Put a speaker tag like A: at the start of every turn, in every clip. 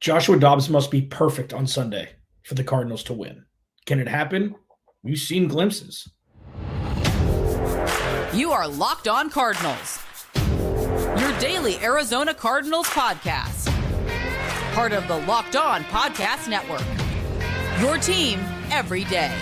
A: Joshua Dobbs must be perfect on Sunday for the Cardinals to win. Can it happen? We've seen glimpses.
B: You are Locked On Cardinals, your daily Arizona Cardinals podcast. Part of the Locked On Podcast Network, your team every day.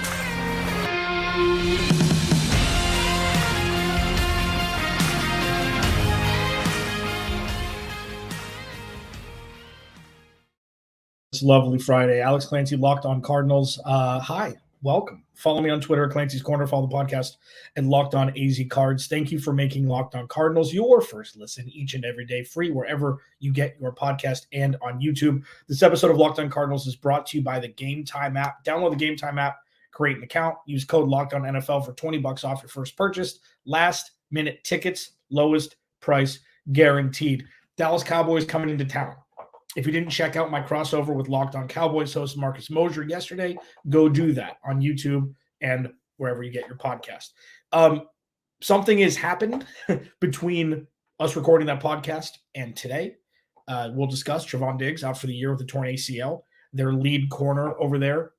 A: It's lovely Friday. Alex Clancy, Locked On Cardinals. Hi, welcome. Follow me on Twitter, Clancy's Corner. Follow the podcast and Locked On AZ Cards. Thank you for making Locked On Cardinals your first listen each and every day, free wherever you get your podcast and on YouTube. This episode of Locked On Cardinals is brought to you by the Game Time app. Download the Game Time app, create an account, use code Locked On NFL for $20 off your first purchase. Last minute tickets, lowest price guaranteed. Dallas Cowboys coming into town. If you didn't check out my crossover with Locked On Cowboys host Marcus Mosher yesterday, go do that on YouTube and wherever you get your podcast. Something has happened between us recording that podcast and today. We'll discuss Trevon Diggs out for the year with a torn ACL. Their lead corner over there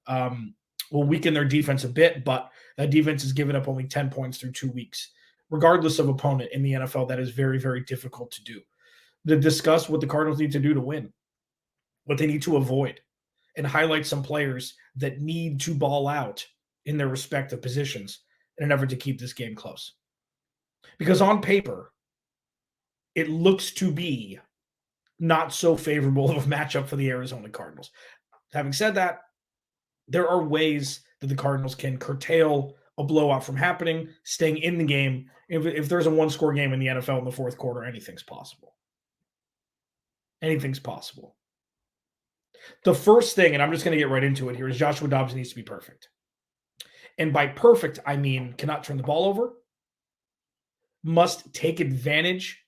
A: will weaken their defense a bit, but that defense has given up only 10 points through 2 weeks. Regardless of opponent in the NFL, that is very, very difficult to do. To discuss what the Cardinals need to do to win, what they need to avoid, and highlight some players that need to ball out in their respective positions in an effort to keep this game close. Because on paper, it looks to be not so favorable of a matchup for the Arizona Cardinals. Having said that, there are ways that the Cardinals can curtail a blowout from happening, staying in the game. If there's a one-score game in the NFL in the fourth quarter, anything's possible. Anything's possible. The first thing, and I'm just going to get right into it here, is Joshua Dobbs needs to be perfect. And by perfect, I mean cannot turn the ball over, must take advantage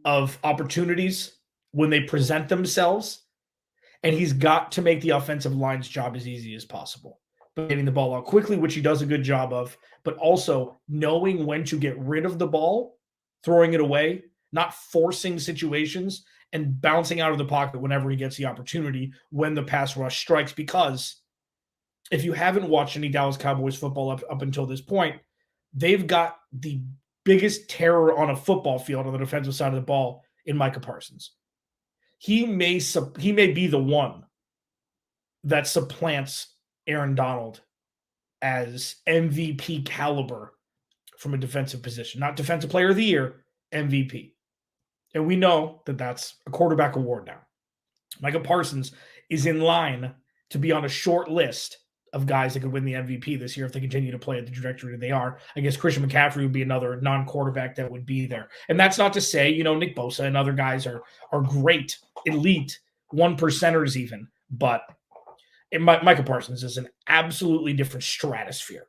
A: of opportunities when they present themselves, and he's got to make the offensive line's job as easy as possible. But getting the ball out quickly, which he does a good job of, but also knowing when to get rid of the ball, throwing it away, not forcing situations, and bouncing out of the pocket whenever he gets the opportunity when the pass rush strikes. Because if you haven't watched any Dallas Cowboys football up until this point, they've got the biggest terror on a football field on the defensive side of the ball in Micah Parsons. He may be the one that supplants Aaron Donald as MVP caliber from a defensive position. Not Defensive Player of the Year, MVP. And we know that that's a quarterback award now. Micah Parsons is in line to be on a short list of guys that could win the MVP this year if they continue to play at the trajectory that they are. I guess Christian McCaffrey would be another non-quarterback that would be there. And that's not to say, Nick Bosa and other guys are great, elite, 1%ers even. But Micah Parsons is an absolutely different stratosphere.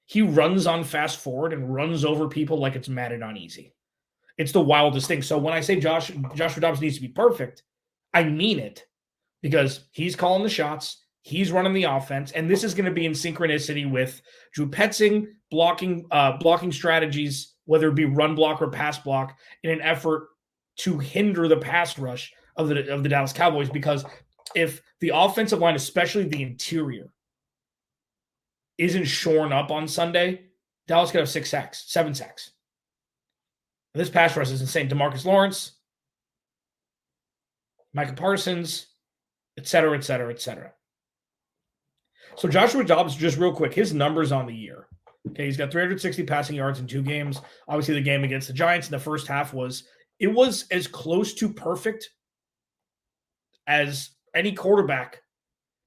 A: He runs on fast forward and runs over people like it's Madden on easy. It's the wildest thing. So when I say Joshua Dobbs needs to be perfect, I mean it, because he's calling the shots, he's running the offense, and this is going to be in synchronicity with Drew Petzing blocking strategies, whether it be run block or pass block, in an effort to hinder the pass rush of the Dallas Cowboys. Because if the offensive line, especially the interior, isn't shorn up on Sunday, Dallas could have 7 sacks. And this pass rush is insane. DeMarcus Lawrence, Micah Parsons, et cetera, et cetera, et cetera. So Joshua Dobbs, just real quick, his numbers on the year. Okay, he's got 360 passing yards in 2 games. Obviously, the game against the Giants in the first half was as close to perfect as any quarterback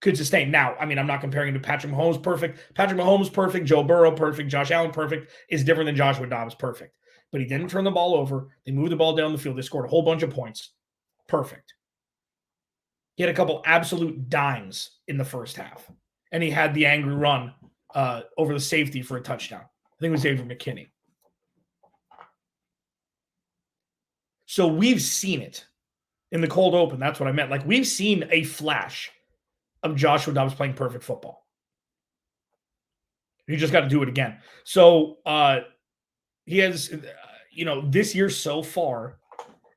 A: could sustain. Now, I mean, I'm not comparing him to Patrick Mahomes perfect. Patrick Mahomes perfect, Joe Burrow perfect, Josh Allen perfect is different than Joshua Dobbs perfect. But he didn't turn the ball over. They moved the ball down the field. They scored a whole bunch of points. Perfect. He had a couple absolute dimes in the first half. And he had the angry run over the safety for a touchdown. I think it was David McKinney. So we've seen it in the cold open. That's what I meant. Like, we've seen a flash of Joshua Dobbs playing perfect football. You just got to do it again. So he has, this year so far,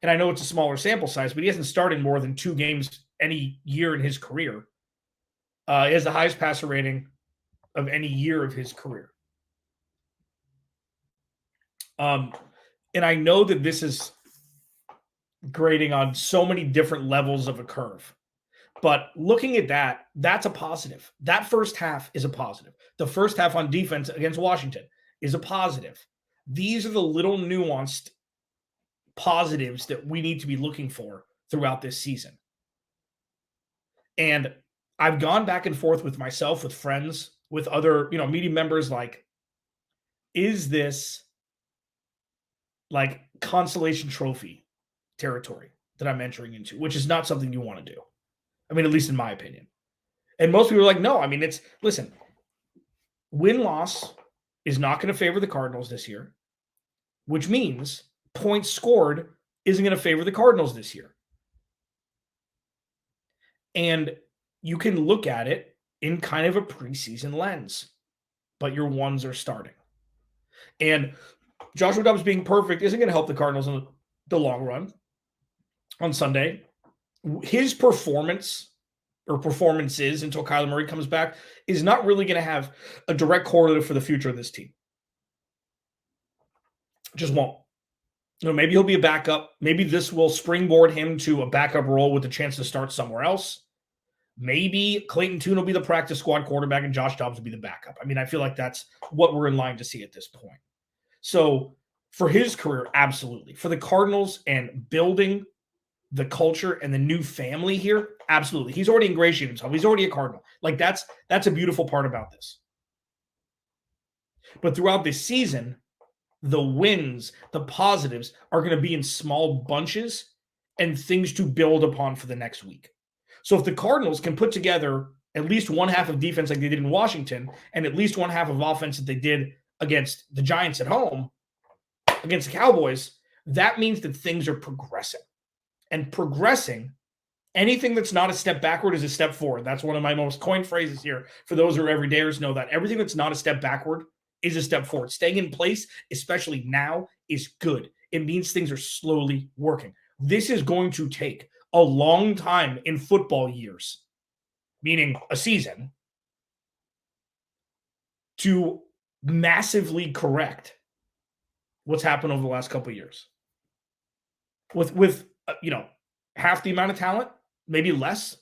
A: and I know it's a smaller sample size, but he hasn't started more than 2 games any year in his career. He has the highest passer rating of any year of his career. And I know that this is grading on so many different levels of a curve. But looking at that, that's a positive. That first half is a positive. The first half on defense against Washington is a positive. These are the little nuanced positives that we need to be looking for throughout this season. And I've gone back and forth with myself, with friends, with other, media members, like, is this like consolation trophy territory that I'm entering into, which is not something you want to do. I mean, at least in my opinion. And most people are like, no, I mean, listen, win-loss is not going to favor the Cardinals this year, which means points scored isn't going to favor the Cardinals this year. And you can look at it in kind of a preseason lens, but your ones are starting. And Joshua Dobbs being perfect isn't going to help the Cardinals in the long run. On Sunday, his performances until Kyler Murray comes back is not really going to have a direct correlative for the future of this team. Just won't. Maybe he'll be a backup. Maybe this will springboard him to a backup role with a chance to start somewhere else. Maybe Clayton Tune will be the practice squad quarterback and Josh Dobbs will be the backup. I mean, I feel like that's what we're in line to see at this point. So for his career, absolutely. For the Cardinals and building the culture and the new family here, absolutely. He's already ingratiated himself. He's already a Cardinal. Like, that's a beautiful part about this. But throughout this season, the wins, the positives are going to be in small bunches and things to build upon for the next week. So if the Cardinals can put together at least one half of defense like they did in Washington and at least one half of offense that they did against the Giants at home, against the Cowboys, that means that things are progressing. And progressing, anything that's not a step backward is a step forward. That's one of my most coined phrases here. For those who are everydayers know that everything that's not a step backward is a step forward. Staying in place, especially now, is good. It means things are slowly working. This is going to take a long time in football years, meaning a season, to massively correct what's happened over the last couple of years. With half the amount of talent, maybe less.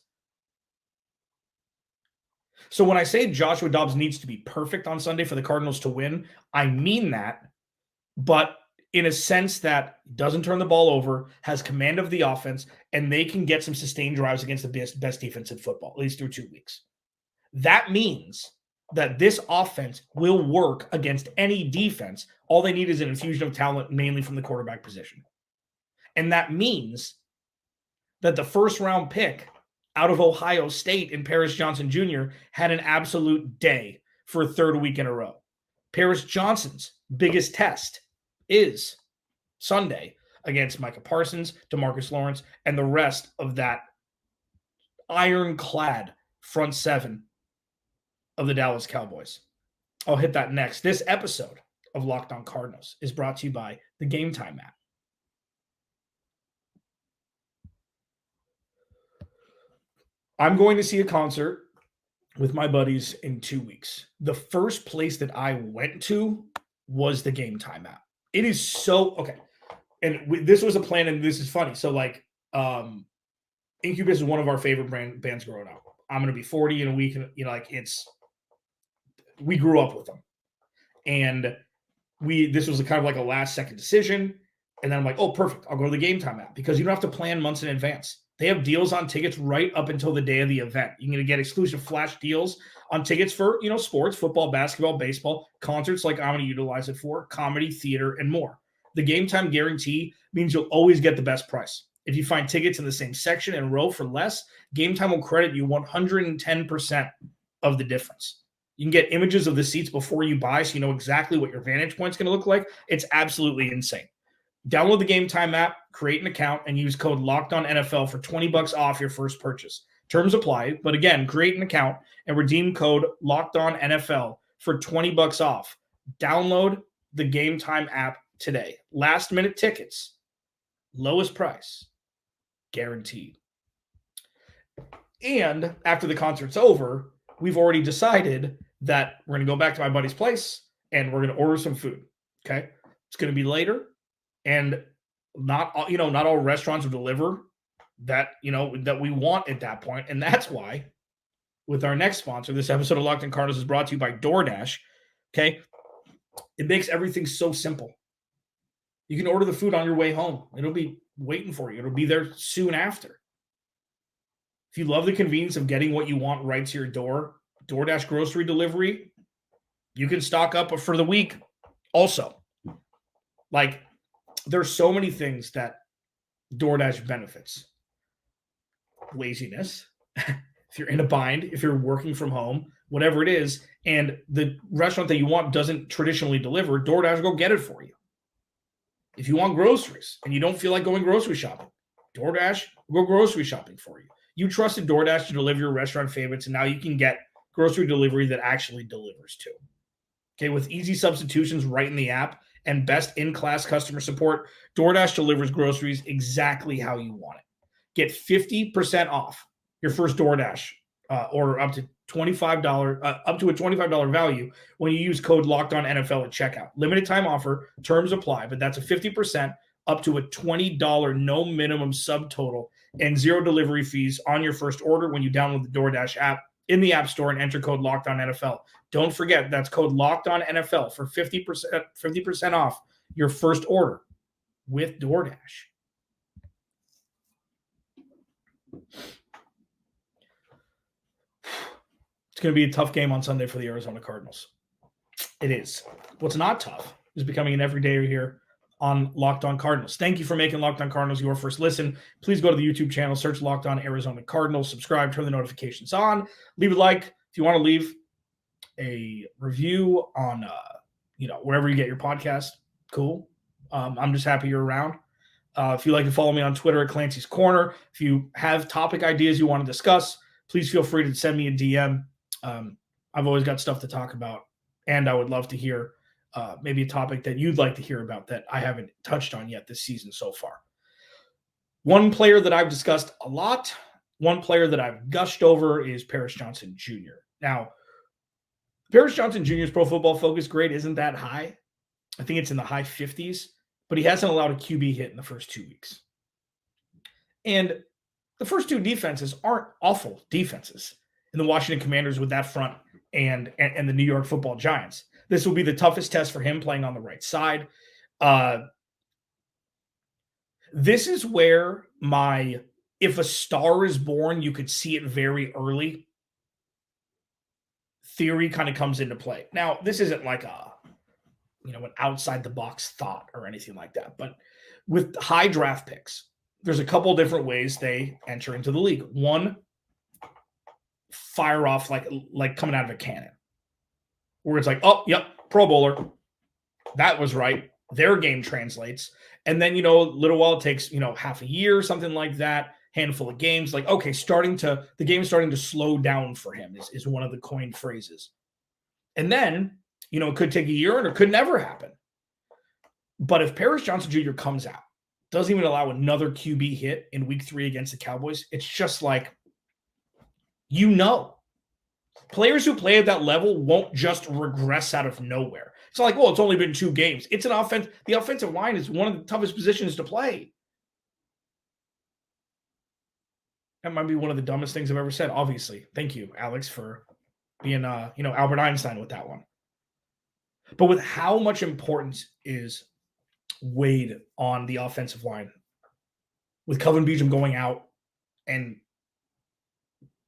A: So when I say Joshua Dobbs needs to be perfect on Sunday for the Cardinals to win, I mean that, but in a sense that doesn't turn the ball over, has command of the offense, and they can get some sustained drives against the best defense in football, at least through 2 weeks. That means that this offense will work against any defense. All they need is an infusion of talent, mainly from the quarterback position. And that means that the first-round pick out of Ohio State in Paris Johnson Jr. had an absolute day for a third week in a row. Paris Johnson's biggest test is Sunday against Micah Parsons, DeMarcus Lawrence, and the rest of that ironclad front seven of the Dallas Cowboys. I'll hit that next. This episode of Locked On Cardinals is brought to you by the Game Time app. I'm going to see a concert with my buddies in 2 weeks. The first place that I went to was the Game Time app. It is so okay. And this was a plan, and this is funny. So, Incubus is one of our favorite bands growing up. I'm going to be 40 in a week, and we grew up with them. And this was kind of like a last second decision. And then I'm like, oh, perfect. I'll go to the Game Time app because you don't have to plan months in advance. They have deals on tickets right up until the day of the event. You're going to get exclusive flash deals on tickets for, sports, football, basketball, baseball, concerts like I'm going to utilize it for, comedy, theater, and more. The Game Time guarantee means you'll always get the best price. If you find tickets in the same section and row for less, Game Time will credit you 110% of the difference. You can get images of the seats before you buy so you know exactly what your vantage point is going to look like. It's absolutely insane. Download the Game Time app, create an account, and use code LOCKEDONNFL for $20 off your first purchase. Terms apply, but again, create an account and redeem code LOCKEDONNFL for $20 off. Download the Game Time app today. Last-minute tickets Lowest price, guaranteed. And after the concert's over, we've already decided that we're going to go back to my buddy's place and we're going to order some food. Okay. It's going to be later, and not all restaurants will deliver that we want at that point. And that's why with our next sponsor, this episode of Locked On Cardinals is brought to you by DoorDash. Okay. It makes everything so simple. You can order the food on your way home. It'll be waiting for you. It'll be there soon after. If you love the convenience of getting what you want right to your door, DoorDash grocery delivery, you can stock up for the week also. Like, there's so many things that DoorDash benefits. Laziness. If you're in a bind, if you're working from home, whatever it is, and the restaurant that you want doesn't traditionally deliver, DoorDash will go get it for you. If you want groceries and you don't feel like going grocery shopping, DoorDash will go grocery shopping for you. You trusted DoorDash to deliver your restaurant favorites, and now you can get grocery delivery that actually delivers too. Okay, with easy substitutions right in the app and best in-class customer support, DoorDash delivers groceries exactly how you want it. Get 50% off your first DoorDash order up to $25, up to a $25 value when you use code LOCKEDONNFL at checkout. Limited time offer, terms apply, but that's a 50% up to a $20 no minimum subtotal and zero delivery fees on your first order when you download the DoorDash app in the App Store and enter code LOCKEDONNFL. Don't forget, that's code LOCKEDONNFL for 50% off your first order with DoorDash. It's going to be a tough game on Sunday for the Arizona Cardinals. It is. What's not tough is becoming an everyday here on Locked On Cardinals. Thank you for making Locked On Cardinals your first listen. Please go to the YouTube channel, search Locked On Arizona Cardinals, subscribe, turn the notifications on, leave a like. If you want to leave a review on, wherever you get your podcast, cool. I'm just happy you're around. If you'd like to follow me on Twitter at Clancy's Corner, if you have topic ideas you want to discuss, please feel free to send me a DM. I've always got stuff to talk about, and I would love to hear maybe a topic that you'd like to hear about that I haven't touched on yet this season so far. One player that I've discussed a lot, one player that I've gushed over is Paris Johnson Jr. Now, Paris Johnson Jr.'s Pro Football Focus grade isn't that high. I think it's in the high 50s, but he hasn't allowed a QB hit in the first 2 weeks. And the first two defenses aren't awful defenses in the Washington Commanders with that front and the New York Football Giants. This will be the toughest test for him playing on the right side. This is where if a star is born, you could see it very early theory kind of comes into play. Now, this isn't like an outside the box thought or anything like that, but with high draft picks, there's a couple different ways they enter into the league. One, fire off like coming out of a cannon, where it's like, oh, yep, Pro Bowler. That was right. Their game translates. And then, a little while it takes, half a year, something like that, handful of games. Like, okay, the game's starting to slow down for him is one of the coined phrases. And then, it could take a year and it could never happen. But if Paris Johnson Jr. comes out, doesn't even allow another QB hit in week 3 against the Cowboys, it's just like, players who play at that level won't just regress out of nowhere. It's not like, well, it's only been 2 games. It's an offense. The offensive line is one of the toughest positions to play. That might be one of the dumbest things I've ever said, obviously. Thank you, Alex, for being, Albert Einstein with that one. But with how much importance is weighed on the offensive line, with Kelvin Beachum going out and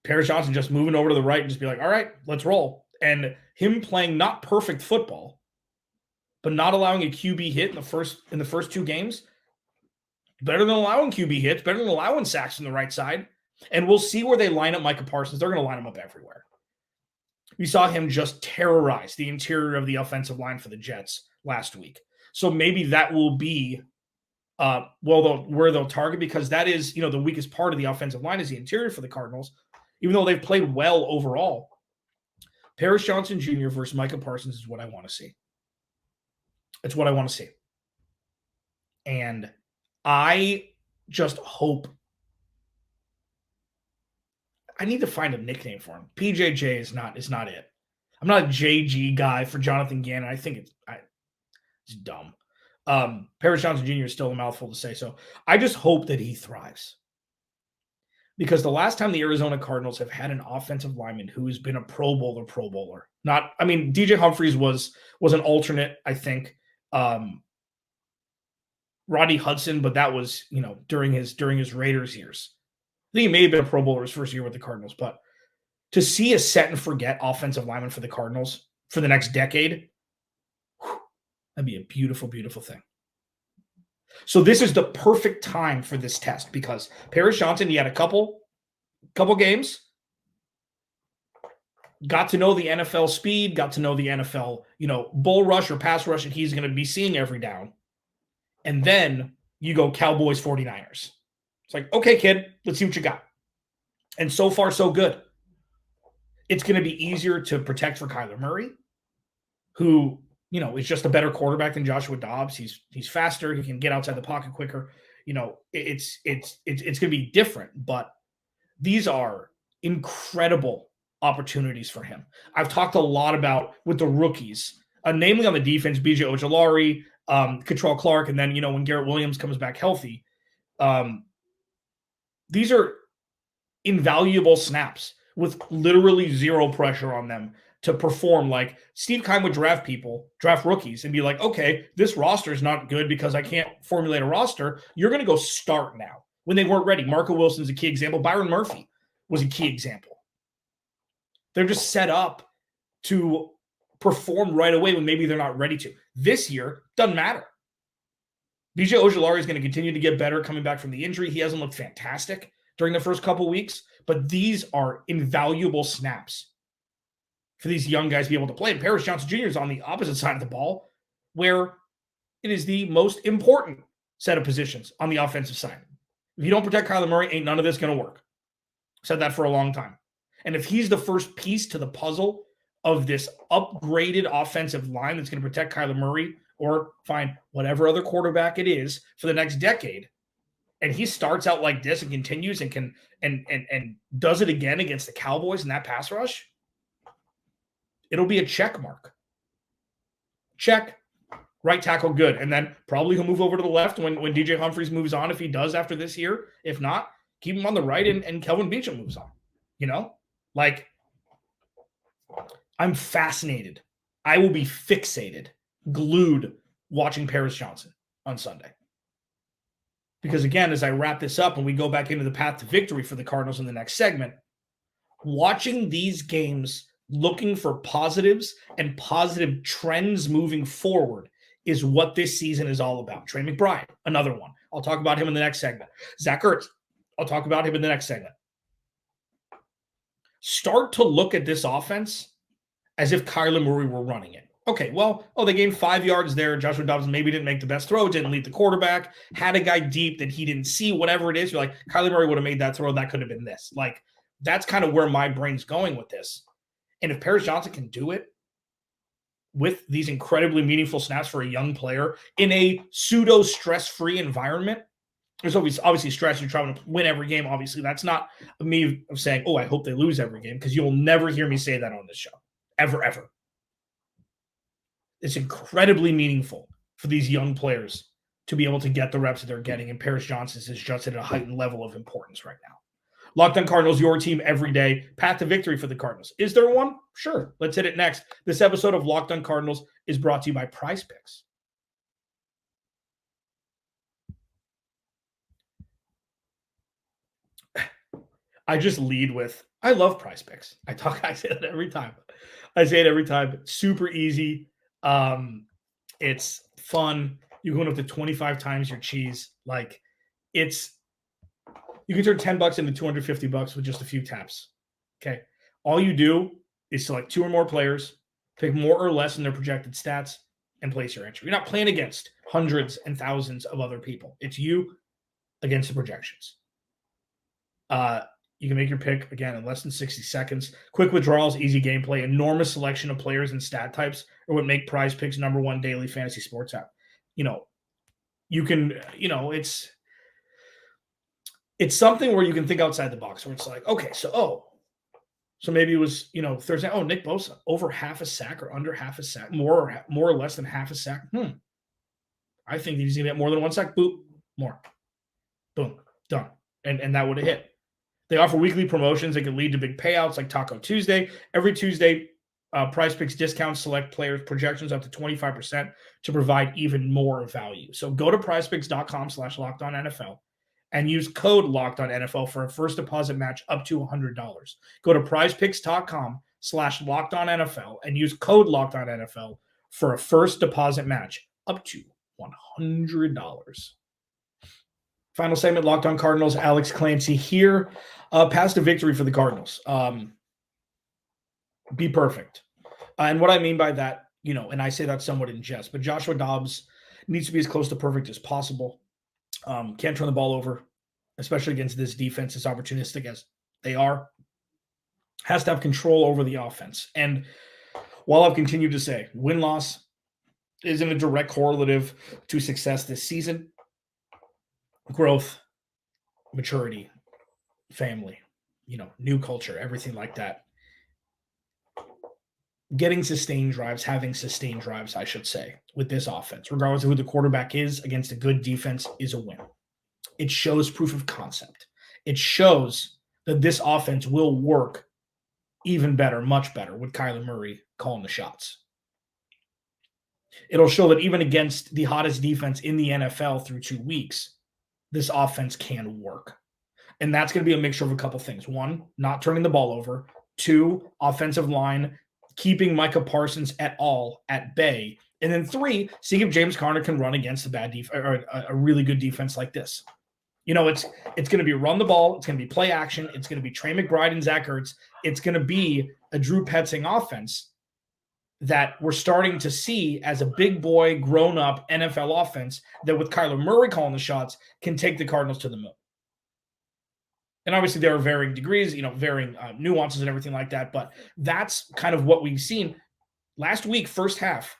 A: Paris Johnson just moving over to the right and just be like, all right, let's roll. And him playing not perfect football, but not allowing a QB hit in the first 2 games, better than allowing QB hits, better than allowing sacks on the right side. And we'll see where they line up Micah Parsons. They're going to line him up everywhere. We saw him just terrorize the interior of the offensive line for the Jets last week. So maybe that will be where they'll target, because that is, the weakest part of the offensive line is the interior for the Cardinals. Even though they've played well overall, Paris Johnson Jr. versus Micah Parsons is what I want to see. It's what I want to see. And I just hope. I need to find a nickname for him. PJJ is not it. I'm not a JG guy for Jonathan Gannon. I think it's dumb. Paris Johnson Jr. is still a mouthful to say, so I just hope that he thrives. Because the last time the Arizona Cardinals have had an offensive lineman who has been a Pro Bowler, DJ Humphries was an alternate, I think. Rodney Hudson, but that was, during his Raiders years. I think he may have been a Pro Bowler his first year with the Cardinals, but to see a set and forget offensive lineman for the Cardinals for the next decade, that'd be a beautiful, beautiful thing. So this is the perfect time for this test because Paris Johnson, he had a couple games, got to know the NFL speed, got to know the NFL, bull rush or pass rush that he's going to be seeing every down. And then you go Cowboys 49ers. It's like, okay, kid, let's see what you got. And so far, so good. It's going to be easier to protect for Kyler Murray, who, is just a better quarterback than Joshua Dobbs. He's faster. He can get outside the pocket quicker. It's going to be different, but these are incredible opportunities for him. I've talked a lot about with the rookies, namely on the defense, B.J. Ojulari, Catrell Clark, and then, when Garrett Williams comes back healthy, these are invaluable snaps with literally zero pressure on them to perform. Like Steve Keim would draft rookies and be like, okay, this roster is not good because I can't formulate a roster. You're going to go start now when they weren't ready. Marco Wilson's a key example. Byron Murphy was a key example. They're just set up to perform right away when maybe they're not ready to. This year, doesn't matter. B.J. Ojulari is going to continue to get better coming back from the injury. He hasn't looked fantastic during the first couple weeks, but these are invaluable snaps for these young guys to be able to play. And Paris Johnson Jr. is on the opposite side of the ball, where it is the most important set of positions on the offensive side. If you don't protect Kyler Murray, ain't none of this going to work. Said that for a long time. And if he's the first piece to the puzzle of this upgraded offensive line that's going to protect Kyler Murray or find whatever other quarterback it is for the next decade, and he starts out like this and continues and can and does it again against the Cowboys in that pass rush, it'll be a check mark. Check. Right tackle, good. And then probably he'll move over to the left when DJ Humphries moves on, if he does after this year. If not, keep him on the right and Kelvin Beachum moves on. Like, I'm fascinated. I will be fixated, glued, watching Paris Johnson on Sunday. Because again, as I wrap this up and we go back into the path to victory for the Cardinals in the next segment, watching these games, looking for positives and positive trends moving forward is what this season is all about. Trey McBride, another one. I'll talk about him in the next segment. Zach Ertz, I'll talk about him in the next segment. Start to look at this offense as if Kyler Murray were running it. Okay, well, they gained 5 yards there. Joshua Dobbs maybe didn't make the best throw, didn't lead the quarterback, had a guy deep that he didn't see, whatever it is. You're like, Kyler Murray would have made that throw. That could have been this. Like, that's kind of where my brain's going with this. And if Paris Johnson can do it with these incredibly meaningful snaps for a young player in a pseudo stress-free environment, there's obviously stress. You're trying to win every game. Obviously, that's not me saying, I hope they lose every game, because you'll never hear me say that on this show. Ever, ever. It's incredibly meaningful for these young players to be able to get the reps that they're getting, and Paris Johnson is just at a heightened level of importance right now. Locked On Cardinals, your team every day. Path to victory for the Cardinals. Is there one? Sure. Let's hit it next. This episode of Locked On Cardinals is brought to you by PrizePicks. I just lead with, I love PrizePicks. I say that every time. Super easy. It's fun. You're going up to 25 times your cheese. Like, you can turn $10 into $250 with just a few taps. Okay. All you do is select 2 or more players, pick more or less in their projected stats, and place your entry. You're not playing against hundreds and thousands of other people. It's you against the projections. You can make your pick, again, in less than 60 seconds. Quick withdrawals, easy gameplay, enormous selection of players and stat types are what make PrizePicks #1 daily fantasy sports app. You You can, it's something where you can think outside the box, where it's like, okay, so maybe it was, Thursday. Oh, Nick Bosa, over half a sack or under half a sack, more or less than half a sack. I think he's going to get more than one sack. Boop, more. Boom, done. And that would have hit. They offer weekly promotions that can lead to big payouts like Taco Tuesday. Every Tuesday, PrizePicks discounts select players' projections up to 25% to provide even more value. So go to prizepicks.com/LockedOnNFL and use code LockedOnNFL for a first deposit match up to $100. Go to prizepicks.com/LockedOnNFL and use code LockedOnNFL for a first deposit match up to $100. Final segment, Locked On Cardinals. Alex Clancy here. Past a victory for the Cardinals. Be perfect. And what I mean by that, and I say that somewhat in jest, but Joshua Dobbs needs to be as close to perfect as possible. Can't turn the ball over, especially against this defense as opportunistic as they are. Has to have control over the offense. And while I've continued to say win-loss isn't a direct correlative to success this season, growth, maturity, family, new culture, everything like that. Getting sustained drives, having sustained drives, I should say, with this offense, regardless of who the quarterback is, against a good defense is a win. It shows proof of concept. It shows that this offense will work even better, much better, with Kyler Murray calling the shots. It'll show that even against the hottest defense in the NFL through 2 weeks, this offense can work. And that's going to be a mixture of a couple things. One, not turning the ball over. Two, offensive line, keeping Micah Parsons at bay. And then three, seeing if James Conner can run against a bad defense or a really good defense like this. It's going to be run the ball. It's going to be play action. It's going to be Trey McBride and Zach Ertz. It's going to be a Drew Petzing offense that we're starting to see as a big boy, grown-up NFL offense that with Kyler Murray calling the shots can take the Cardinals to the moon. And obviously there are varying degrees, varying nuances and everything like that. But that's kind of what we've seen. Last week, first half,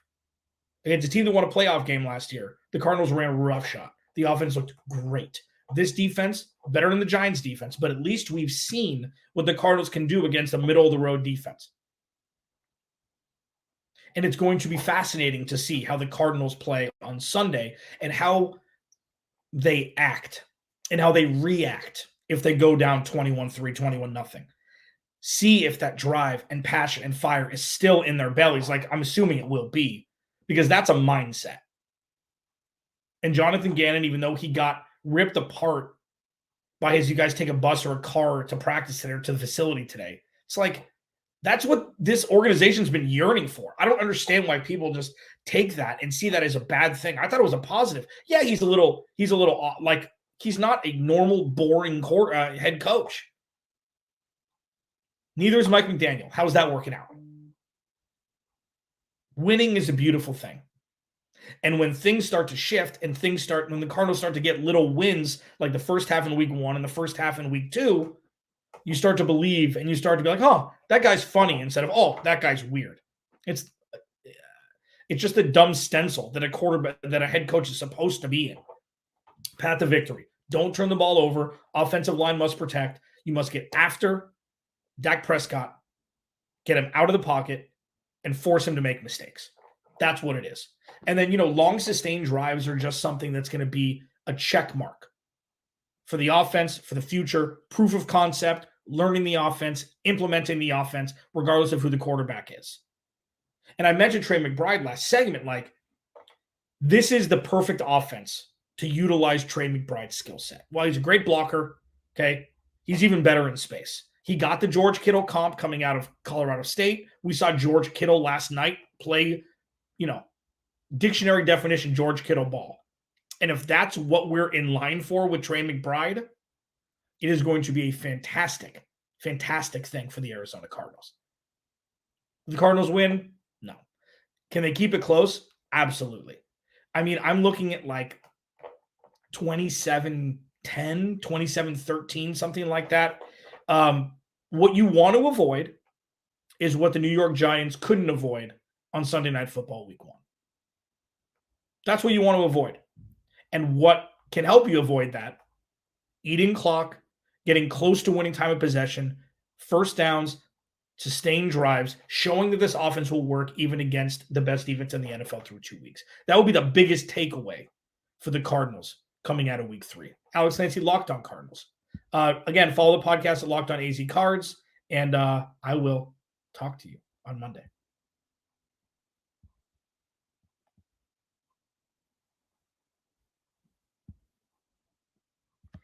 A: against a team that won a playoff game last year, the Cardinals ran a rough shot. The offense looked great. This defense, better than the Giants defense, but at least we've seen what the Cardinals can do against a middle-of-the-road defense. And it's going to be fascinating to see how the Cardinals play on Sunday and how they act and how they react if they go down 21-3, 21-0. See if that drive and passion and fire is still in their bellies, like I'm assuming it will be, because that's a mindset. And Jonathan Gannon, even though he got ripped apart by his, you guys take a bus or a car to practice today or to the facility today, it's like, that's what this organization's been yearning for. I don't understand why people just take that and see that as a bad thing. I thought it was a positive. Yeah, he's a little like, he's not a normal, boring head coach. Neither is Mike McDaniel. How's that working out? Winning is a beautiful thing. And when things start to shift and when the Cardinals start to get little wins, like the first half in week 1 and the first half in week 2, you start to believe and you start to be like, oh, that guy's funny, instead of, oh, that guy's weird. It's just a dumb stencil that a head coach is supposed to be in. Path to victory. Don't turn the ball over. Offensive line must protect. You must get after Dak Prescott, get him out of the pocket, and force him to make mistakes. That's what it is. And then, long sustained drives are just something that's going to be a check mark for the offense, for the future, proof of concept, learning the offense, implementing the offense, regardless of who the quarterback is. And I mentioned Trey McBride last segment, like, this is the perfect offense to utilize Trey McBride's skill set. While he's a great blocker, okay, he's even better in space. He got the George Kittle comp coming out of Colorado State. We saw George Kittle last night play, dictionary definition George Kittle ball. And if that's what we're in line for with Trey McBride, it is going to be a fantastic, fantastic thing for the Arizona Cardinals. Will the Cardinals win? No. Can they keep it close? Absolutely. I mean, I'm looking at like 27-10, 27-13, something like that. What you want to avoid is what the New York Giants couldn't avoid on Sunday Night Football Week 1. That's what you want to avoid. And what can help you avoid that? Eating clock, getting close to winning time of possession, first downs, sustained drives, showing that this offense will work even against the best defense in the NFL through 2 weeks. That would be the biggest takeaway for the Cardinals coming out of week 3. Alex Clancy, Locked On Cardinals. Again, follow the podcast at Locked On AZ Cards, and I will talk to you on Monday.